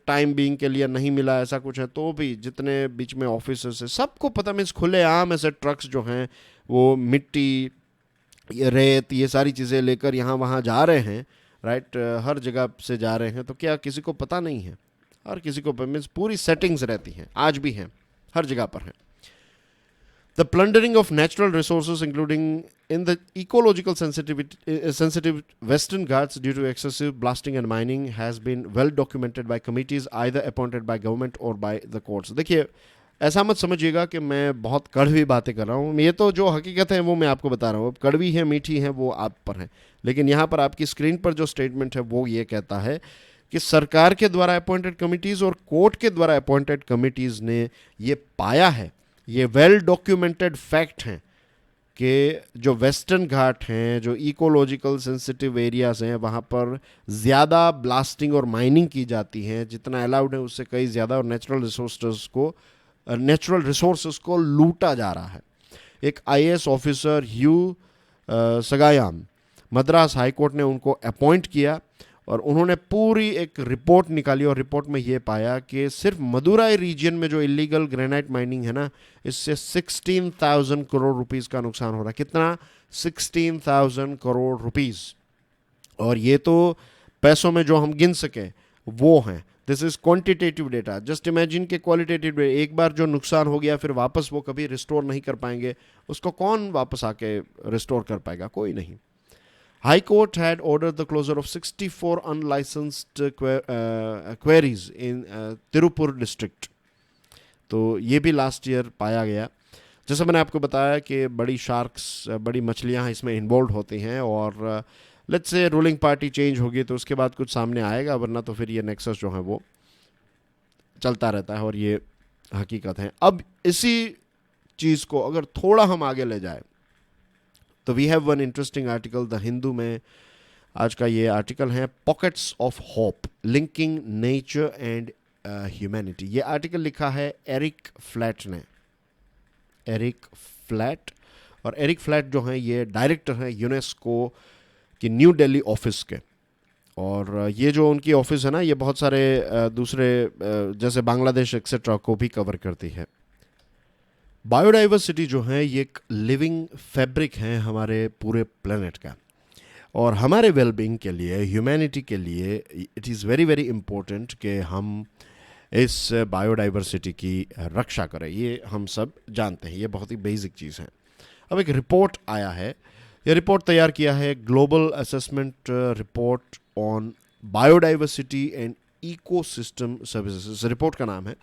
टाइम बीइंग के लिए नहीं मिला ऐसा कुछ है तो भी जितने बीच में ऑफिसर्स है सबको पता, मीन्स खुले आम ऐसे ट्रक्स जो हैं वो मिट्टी, ये रेत, ये सारी चीज़ें लेकर यहाँ वहाँ जा रहे हैं, राइट, हर जगह से जा रहे हैं। तो क्या किसी को पता नहीं है? हर किसी को मीन्स पूरी सेटिंग्स रहती हैं, आज भी हैं, हर जगह पर हैं। The plundering of natural resources, including in the ecological sensitive Western Ghats due to excessive blasting and mining, has been well documented by committees either appointed by government or by the courts. देखिए, ऐसा मत समझिएगा कि मैं बहुत कड़वी बातें कर रहा हूँ, ये तो जो हकीकत है वो मैं आपको बता रहा हूँ। अब कड़वी है मीठी है वो आप पर है, लेकिन यहाँ पर आपकी स्क्रीन पर जो स्टेटमेंट है वो ये कहता है कि सरकार के द्वारा अपॉइंटेड कमिटीज़ और कोर्ट के द्वारा अपॉइंटेड कमिटीज़ ने ये पाया है, ये वेल डॉक्यूमेंटेड फैक्ट हैं कि जो वेस्टर्न घाट हैं, जो इकोलॉजिकल सेंसिटिव एरियाज हैं, वहाँ पर ज़्यादा ब्लास्टिंग और माइनिंग की जाती है, जितना अलाउड है उससे कई ज़्यादा, और नेचुरल रिसोर्सेज को लूटा जा रहा है। एक आईएएस ऑफिसर ह्यू सगायाम, मद्रास हाईकोर्ट ने उनको अपॉइंट किया और उन्होंने पूरी एक रिपोर्ट निकाली और रिपोर्ट में ये पाया कि सिर्फ मदुराई रीजन में जो इलीगल ग्रेनाइट माइनिंग है ना, इससे 16,000 करोड़ रुपीस का नुकसान हो रहा है। कितना? 16,000 करोड़ रुपीस। और ये तो पैसों में जो हम गिन सकें वो हैं। This is quantitative data. Just imagine के क्वालिटेटिव, एक बार जो नुकसान हो गया फिर वापस वो कभी रिस्टोर नहीं कर पाएंगे, उसको कौन वापस आके रिस्टोर कर पाएगा? कोई नहीं। High Court had ordered the closure of 64 unlicensed quarries in Tirupur district. तो ये भी लास्ट ईयर पाया गया। जैसे मैंने आपको बताया कि बड़ी शार्क्स, बड़ी मछलियाँ इसमें इन्वॉल्व होती हैं, और let's say ruling party change होगी तो उसके बाद कुछ सामने आएगा, वरना तो फिर ये नेक्सस जो है वो चलता रहता है और ये हकीकत है। अब इसी चीज़ को अगर थोड़ा हम आगे ले जाए तो we have one interesting article the Hindu में। आज का ये आर्टिकल है pockets of hope linking nature and humanity. ये आर्टिकल लिखा है एरिक फ्लैट ने, एरिक फ्लैट। और एरिक फ्लैट जो हैं ये डायरेक्टर हैं यूनेस्को की न्यू दिल्ली ऑफिस के। और ये जो उनकी ऑफिस है ना, ये बहुत सारे दूसरे जैसे बांग्लादेश एक्सेट्रा को भी कवर करती है। बायोडाइवर्सिटी जो है ये एक लिविंग फैब्रिक है हमारे पूरे प्लेनेट का, और हमारे वेलबींग के लिए, ह्यूमैनिटी के लिए it is very very important कि हम इस बायोडाइवर्सिटी की रक्षा करें। ये हम सब जानते हैं, ये बहुत ही बेसिक चीज़ है। अब एक रिपोर्ट आया है, ये रिपोर्ट तैयार किया है global assessment report on biodiversity and ecosystem services, report का नाम है।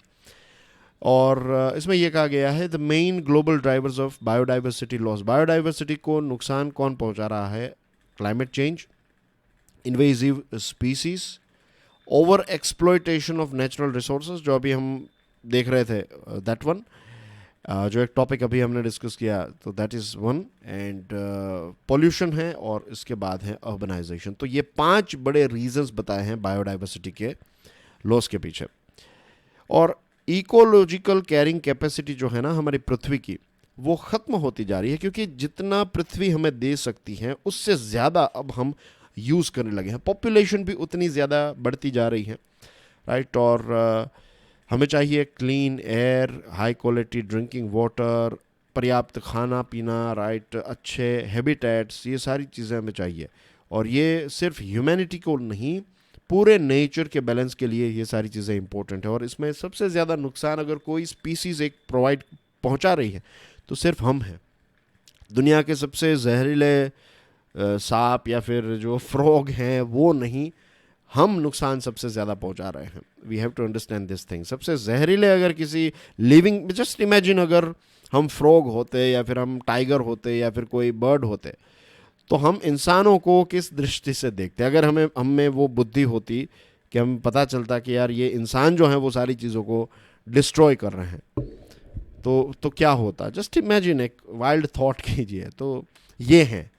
और इसमें यह कहा गया है the main global drivers of biodiversity loss. Biodiversity को नुकसान कौन पहुंचा रहा है? Climate change, invasive species, over exploitation of natural resources, जो अभी हम देख रहे थे, दैट वन, जो एक टॉपिक अभी हमने डिस्कस किया, तो that is one, and pollution है, और इसके बाद है अर्बनाइजेशन। तो ये 5 बड़े रीजंस बताए हैं बायोडाइवर्सिटी के लॉस के पीछे। और इकोलॉजिकल कैरिंग कैपेसिटी जो है ना हमारी पृथ्वी की, वो ख़त्म होती जा रही है, क्योंकि जितना पृथ्वी हमें दे सकती है उससे ज़्यादा अब हम यूज़ करने लगे हैं। पॉपुलेशन भी उतनी ज़्यादा बढ़ती जा रही है, राइट। और हमें चाहिए clean air, high quality drinking water, पर्याप्त खाना पीना, राइट, अच्छे हैबिटेट्स, ये सारी चीज़ें हमें चाहिए। और ये सिर्फ ह्यूमैनिटी को नहीं, पूरे नेचर के बैलेंस के लिए ये सारी चीज़ें इंपॉर्टेंट है। और इसमें सबसे ज़्यादा नुकसान अगर कोई स्पीसीज़ एक प्रोवाइड पहुंचा रही है तो सिर्फ हम हैं। दुनिया के सबसे जहरीले सांप या फिर जो फ्रॉग हैं वो नहीं, हम नुकसान सबसे ज़्यादा पहुंचा रहे हैं। We have to understand this thing. सबसे जहरीले अगर किसी लिविंग, जस्ट इमेजिन अगर हम फ्रॉग होते या फिर हम टाइगर होते या फिर कोई बर्ड होते, तो हम इंसानों को किस दृष्टि से देखते? अगर हमें वो बुद्धि होती कि हम पता चलता कि यार ये इंसान जो है वो सारी चीज़ों को डिस्ट्रॉय कर रहे हैं, तो क्या होता? जस्ट इमेजिन, एक वाइल्ड थॉट कीजिए। तो ये हैं,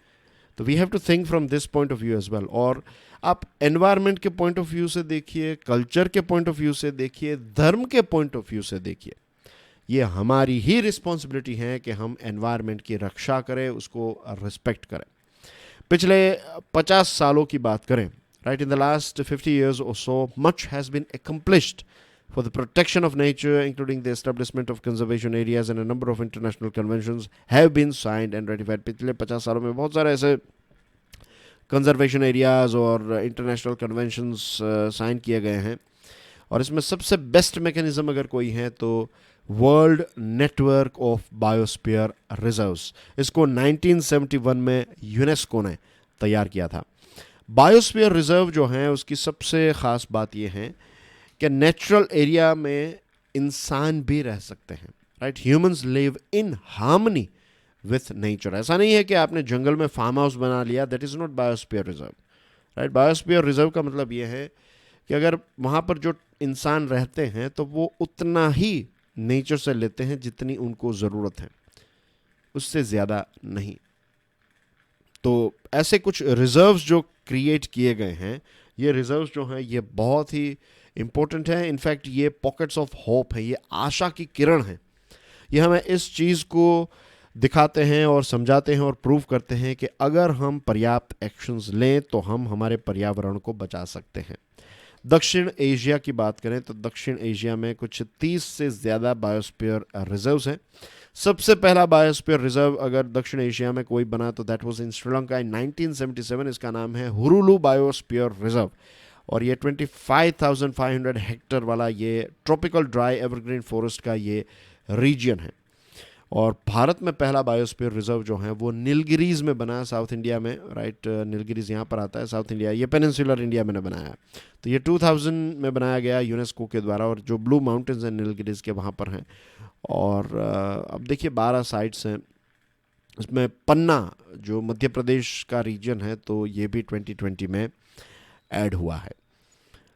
तो we have to think from this point of view as well. और आप एनवायरनमेंट के पॉइंट ऑफ व्यू से देखिए, कल्चर के पॉइंट ऑफ व्यू से देखिए, धर्म के पॉइंट ऑफ व्यू से देखिए, ये हमारी ही रिस्पॉन्सिबिलिटी है कि हम एनवायरनमेंट की रक्षा करें, उसको रिस्पेक्ट करें। पिछले 50 सालों की बात करें, right, in the last 50 years or so, much has been accomplished for the protection of nature, including the establishment of conservation areas, and a number of international conventions have been signed and ratified. पिछले 50 सालों में बहुत सारे ऐसे conservation areas और international conventions sign किए गए हैं। और इसमें सबसे बेस्ट मैकेनिज्म अगर कोई है तो world network of biosphere reserves. इसको 1971 में यूनेस्को ने तैयार किया था। बायोस्फीयर रिजर्व जो हैं उसकी सबसे ख़ास बात यह है कि नेचुरल एरिया में इंसान भी रह सकते हैं, right. Humans live in harmony with nature. ऐसा नहीं है कि आपने जंगल में फार्म हाउस बना लिया, that is not biosphere reserve, right. Biosphere reserve का मतलब यह है कि अगर वहाँ पर जो इंसान रहते हैं तो वो उतना ही नेचर से लेते हैं जितनी उनको ज़रूरत है, उससे ज़्यादा नहीं। तो ऐसे कुछ रिजर्व्स जो क्रिएट किए गए हैं, ये रिजर्व्स जो हैं ये बहुत ही इम्पोर्टेंट है। इनफैक्ट ये पॉकेट्स ऑफ होप है, ये आशा की किरण है। ये हमें इस चीज़ को दिखाते हैं और समझाते हैं और प्रूव करते हैं कि अगर हम पर्याप्त एक्शंस लें तो हम हमारे पर्यावरण को बचा सकते हैं। दक्षिण एशिया की बात करें तो दक्षिण एशिया में कुछ 30 से ज़्यादा बायोस्फीयर रिजर्व्स हैं। सबसे पहला बायोस्फीयर रिजर्व अगर दक्षिण एशिया में कोई बना तो दैट वाज इन श्रीलंका इन 1977। इसका नाम है हुरुलू बायोस्फीयर रिजर्व, और ये 25,500 हेक्टर वाला ये ट्रॉपिकल ड्राई एवरग्रीन फॉरेस्ट का ये रीजन है। और भारत में पहला बायोस्फीयर रिजर्व जो है वो नीलगिरीज में बना, साउथ इंडिया में, राइट। नीलगिरीज यहाँ पर आता है, साउथ इंडिया, ये पेनिनसुलर इंडिया में बनाया है। तो ये 2000 में बनाया गया यूनेस्को के द्वारा, और जो ब्लू माउंटेन्स हैं नीलगिरीज के वहाँ पर हैं। और अब देखिए 12 साइट्स हैं, इसमें पन्ना जो मध्य प्रदेश का रीजन है तो ये भी 2020 में ऐड हुआ है।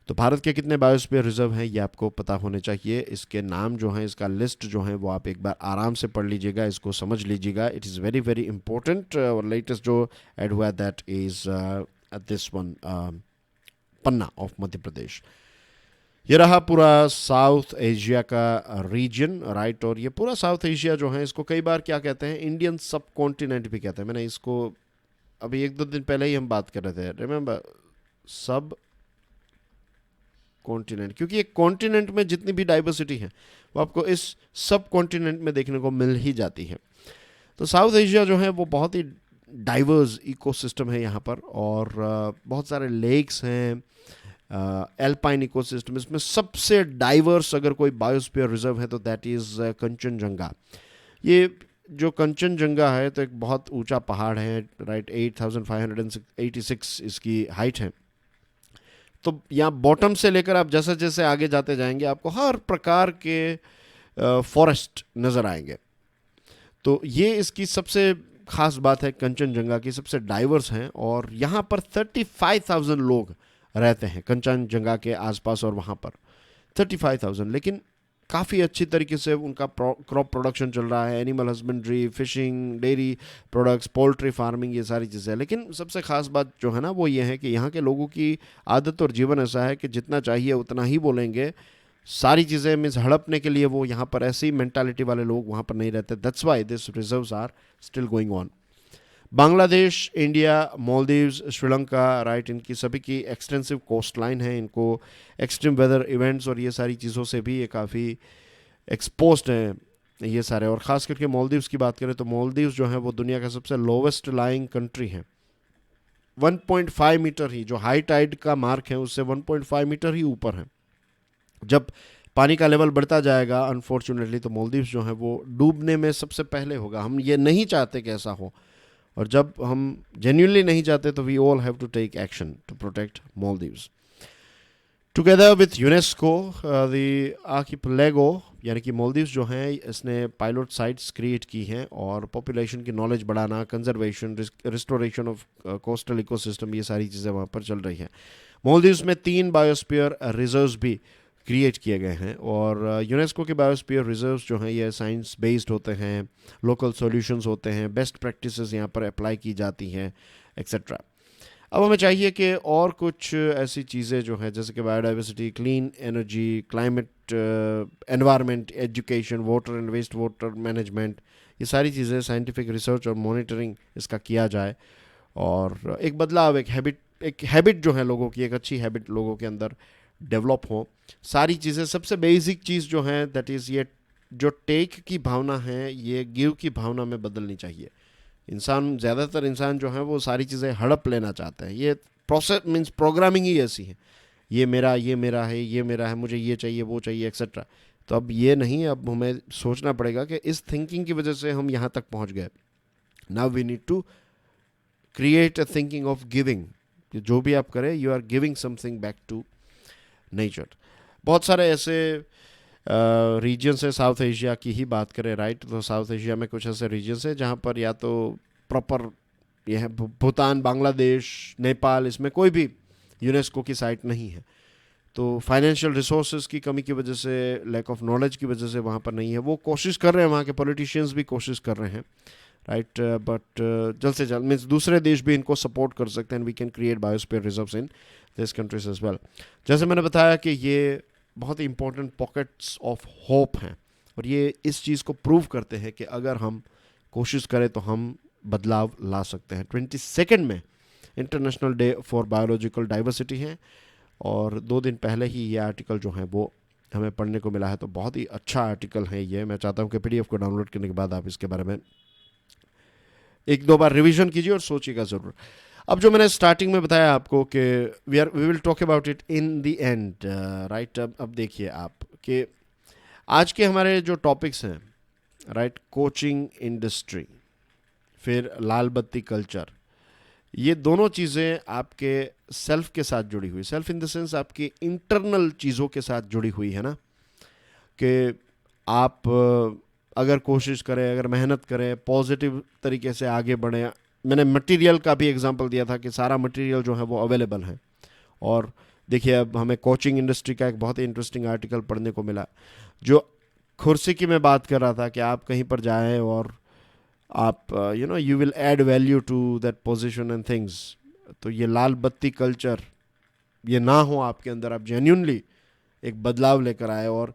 तो भारत के कितने बायोस्फीयर रिजर्व हैं ये आपको पता होने चाहिए। इसके नाम जो हैं, इसका लिस्ट जो है वो आप एक बार आराम से पढ़ लीजिएगा, इसको समझ लीजिएगा। It is very very important. और लेटेस्ट जो ऐड हुआ है that is this one, Panna of Madhya Pradesh. ये रहा पूरा साउथ एशिया का रीजन, राइट। और ये पूरा साउथ एशिया जो है इसको कई बार क्या कहते हैं, इंडियन सब कॉन्टिनेंट भी कहते हैं। मैंने इसको अभी 1-2 दिन पहले ही हम बात कर रहे थे, रिमेंबर, सब कॉन्टिनेंट, क्योंकि एक कॉन्टिनेंट में जितनी भी डाइवर्सिटी है वो आपको इस सब कॉन्टिनेंट में देखने को मिल ही जाती है। तो साउथ एशिया जो है वो बहुत ही डाइवर्स इकोसिस्टम है यहाँ पर, और बहुत सारे लेक्स हैं, एल्पाइन इकोसिस्टम। इसमें सबसे डाइवर्स अगर कोई बायोस्फीयर रिजर्व है तो दैट इज़ कंचनजंगा। ये जो कंचनजंगा है तो एक बहुत ऊंचा पहाड़ है, राइट, 8586 इसकी हाइट है। तो यहाँ बॉटम से लेकर आप जैसे जैसे आगे जाते जाएंगे आपको हर प्रकार के फॉरेस्ट नज़र आएंगे। तो ये इसकी सबसे खास बात है, कंचनजंगा की सबसे डाइवर्स हैं, और यहाँ पर 35,000 लोग रहते हैं कंचनजंगा के आसपास और वहाँ पर 35,000। लेकिन काफ़ी अच्छी तरीके से उनका क्रॉप प्रोडक्शन चल रहा है, animal husbandry, fishing, dairy products, poultry farming, ये सारी चीज़ें। लेकिन सबसे ख़ास बात जो है ना वो ये है कि यहाँ के लोगों की आदत और जीवन ऐसा है कि जितना चाहिए उतना ही बोलेंगे। सारी चीज़ें मीन्स हड़पने के लिए वो यहाँ पर ऐसी मेंटालिटी वाले लोग वहाँ पर नहीं रहते। That's why this reserves are still going on. Bangladesh, India, Maldives, Sri Lanka, right, इनकी सभी की एक्सटेंसिव कोस्ट लाइन है। इनको एक्सट्रीम वेदर इवेंट्स और ये सारी चीज़ों से भी ये काफ़ी एक्सपोज्ड हैं ये सारे। और ख़ास करके मालदीव्स की बात करें तो मालदीव्स जो है वो दुनिया का सबसे लोवेस्ट लाइंग कंट्री है। 1.5 मीटर ही जो हाई टाइड का मार्क है उससे 1.5 मीटर ही ऊपर है। जब पानी का लेवल बढ़ता जाएगा अनफॉर्चुनेटली तो मालदीव्स जो है वो डूबने में सबसे पहले होगा। हम ये नहीं चाहते कि ऐसा हो, और जब हम जेन्युइनली नहीं चाहते तो we all have to take action to protect Maldives. Together with UNESCO the archipelago यानी कि मालदीव्स जो हैं इसने पायलट साइट्स क्रिएट की हैं, और पॉपुलेशन की नॉलेज बढ़ाना, conservation, restoration of coastal ecosystem, ये सारी चीज़ें वहाँ पर चल रही हैं। मालदीव्स में 3 बायोस्फीयर रिजर्व्स भी क्रिएट किए गए हैं, और यूनेस्को के बायोस्फीयर रिजर्व्स जो हैं ये साइंस बेस्ड होते हैं, लोकल सॉल्यूशंस होते हैं, बेस्ट प्रैक्टिसेस यहाँ पर अप्लाई की जाती हैं, एक्सेट्रा। अब हमें चाहिए कि और कुछ ऐसी चीज़ें जो हैं जैसे कि biodiversity, clean energy, climate, environment, education, water and waste water management, ये सारी चीज़ें साइंटिफिक रिसर्च और मॉनिटरिंग इसका किया जाए, और एक बदलाव, एक हैबिट जो है लोगों की, एक अच्छी हैबिट लोगों के अंदर डेवलप हो। सारी चीज़ें, सबसे बेसिक चीज़ जो है दैट इज़ ये जो टेक की भावना है ये गिव की भावना में बदलनी चाहिए। ज़्यादातर इंसान जो है वो सारी चीज़ें हड़प लेना चाहते हैं। ये प्रोसेस मीन्स प्रोग्रामिंग ही ऐसी है, ये मेरा है, ये मेरा है, मुझे ये चाहिए, वो चाहिए, एक्सेट्रा। तो अब ये नहीं, अब हमें सोचना पड़ेगा कि इस थिंकिंग की वजह से हम यहाँ तक पहुँच गए। Now we need to create a thinking of giving. जो भी आप करें you are giving something back to nature. बहुत सारे ऐसे रीजन्स है, साउथ एशिया की ही बात करें, राइट, तो साउथ एशिया में कुछ ऐसे रीजन्स हैं जहाँ पर या तो प्रॉपर ये है भूटान, बांग्लादेश, नेपाल, इसमें कोई भी यूनेस्को की साइट नहीं है। तो फाइनेंशियल रिसोर्सेज की कमी की वजह से, लैक ऑफ नॉलेज की वजह से वहाँ पर नहीं है। वो कोशिश कर रहे हैं, वहाँ के पॉलिटिशियंस भी कोशिश कर रहे हैं, राइट, बट जल्द से जल्द मीन्स दूसरे देश भी इनको सपोर्ट कर सकते हैं। We can create biosphere reserves in this countries as well. जैसे मैंने बताया कि ये बहुत ही इंपॉर्टेंट पॉकेट्स ऑफ होप हैं, और ये इस चीज़ को प्रूव करते हैं कि अगर हम कोशिश करें तो हम बदलाव ला सकते हैं। 22 में international day for biological diversity है, और 2 दिन पहले ही ये आर्टिकल जो है वो हमें पढ़ने को मिला है। तो बहुत ही अच्छा आर्टिकल है ये। मैं चाहता हूँ कि PDF को डाउनलोड करने के बाद आप इसके बारे में 1-2 बार रिवीजन कीजिए और सोचिएगा ज़रूर। अब जो मैंने स्टार्टिंग में बताया आपको कि we will talk about it in the end, right. अब देखिए आप कि आज के हमारे जो टॉपिक्स हैं, राइट, कोचिंग इंडस्ट्री, फिर लाल बत्ती कल्चर, ये दोनों चीज़ें आपके सेल्फ के साथ जुड़ी हुई, सेल्फ इन द सेंस आपकी इंटरनल चीज़ों के साथ जुड़ी हुई है ना, कि आप अगर कोशिश करें, अगर मेहनत करें, पॉजिटिव तरीके से आगे बढ़ें। मैंने मटेरियल का भी एग्जांपल दिया था कि सारा मटेरियल जो है वो अवेलेबल है। और देखिए अब हमें कोचिंग इंडस्ट्री का एक बहुत ही इंटरेस्टिंग आर्टिकल पढ़ने को मिला, जो खुर्सी की मैं बात कर रहा था कि आप कहीं पर जाएं और आप you will add value to that position and things. तो ये लाल बत्ती कल्चर ये ना हो आपके अंदर, आप जेन्युइनली एक बदलाव लेकर आए। और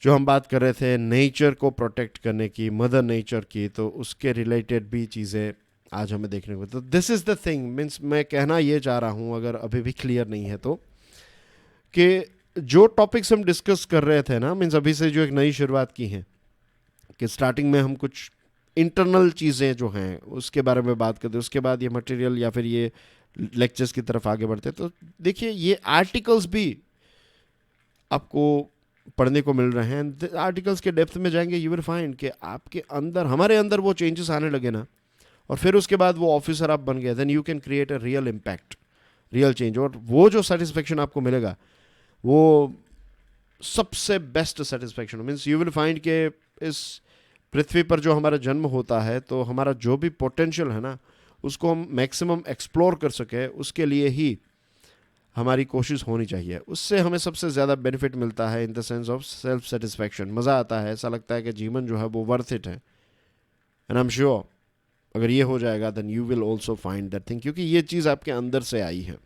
जो हम बात कर रहे थे नेचर को प्रोटेक्ट करने की, मदर नेचर की, तो उसके रिलेटेड भी चीज़ें आज हमें देखने को। तो this is the thing, means मैं कहना ये चाह रहा हूँ, अगर अभी भी क्लियर नहीं है तो, कि जो टॉपिक्स हम डिस्कस कर रहे थे ना, मीन्स अभी से जो एक नई शुरुआत की है कि स्टार्टिंग में हम कुछ इंटरनल चीज़ें जो हैं उसके बारे में बात करते, उसके बाद ये मटेरियल या फिर ये लेक्चर्स की तरफ आगे बढ़ते, तो देखिए ये आर्टिकल्स भी आपको पढ़ने को मिल रहे हैं। आर्टिकल्स के डेप्थ में जाएंगे, यू विल फाइंड कि आपके अंदर, हमारे अंदर वो चेंजेस आने लगे ना, और फिर उसके बाद वो ऑफिसर आप बन गए, then you can create a real impact, real change. और वो जो सेटिस्फेक्शन आपको मिलेगा वो सबसे best satisfaction means you will find के इस पृथ्वी पर जो हमारा जन्म होता है, तो हमारा जो भी पोटेंशियल है ना, उसको हम मैक्सिमम एक्सप्लोर कर सके, उसके लिए ही हमारी कोशिश होनी चाहिए। उससे हमें सबसे ज़्यादा बेनिफिट मिलता है in the sense of self satisfaction. मज़ा आता है, ऐसा लगता है कि जीवन जो है वो वर्थ इट है। एंड आई एम श्योर अगर ये हो जाएगा then you will also find that thing, क्योंकि ये चीज़ आपके अंदर से आई है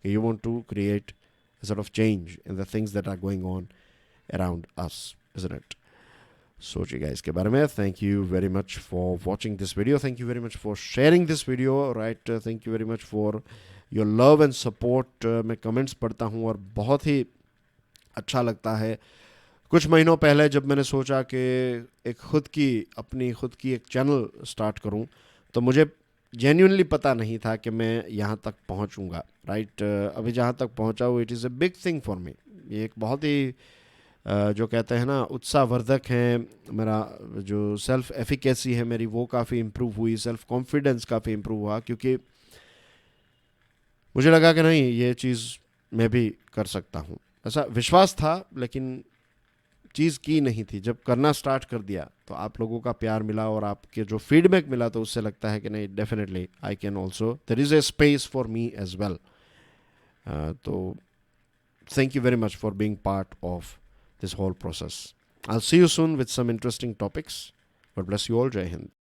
कि you want to create sort of change in the things that are going on around us, isn't it? सोचिएगा इसके बारे में। Thank you very much for watching this video, thank you very much for sharing this video, right, thank you very much for your love and support. मैं comments पढ़ता हूँ और बहुत ही अच्छा लगता है। कुछ महीनों पहले जब मैंने सोचा कि एक अपनी खुद की एक चैनल स्टार्ट करूँ, तो मुझे जेन्युइनली पता नहीं था कि मैं यहाँ तक पहुँचूँगा, राइट। अभी जहाँ तक पहुँचा हूँ, it is a big thing for me. ये एक बहुत ही जो कहते हैं ना उत्साहवर्धक है। मेरा जो सेल्फ एफिकेसी है मेरी, वो काफ़ी इम्प्रूव हुई, सेल्फ कॉन्फिडेंस काफ़ी इम्प्रूव हुआ, क्योंकि मुझे लगा कि नहीं, ये चीज़ मैं भी कर सकता हूँ। ऐसा विश्वास था, लेकिन चीज़ की नहीं थी। जब करना स्टार्ट कर दिया तो आप लोगों का प्यार मिला और आपके जो फीडबैक मिला, तो उससे लगता है कि नहीं, definitely I can also, there is a space for me as well. तो thank you very much for being part of this whole process. I'll see you soon with some interesting topics. God bless you all. Jai Hind.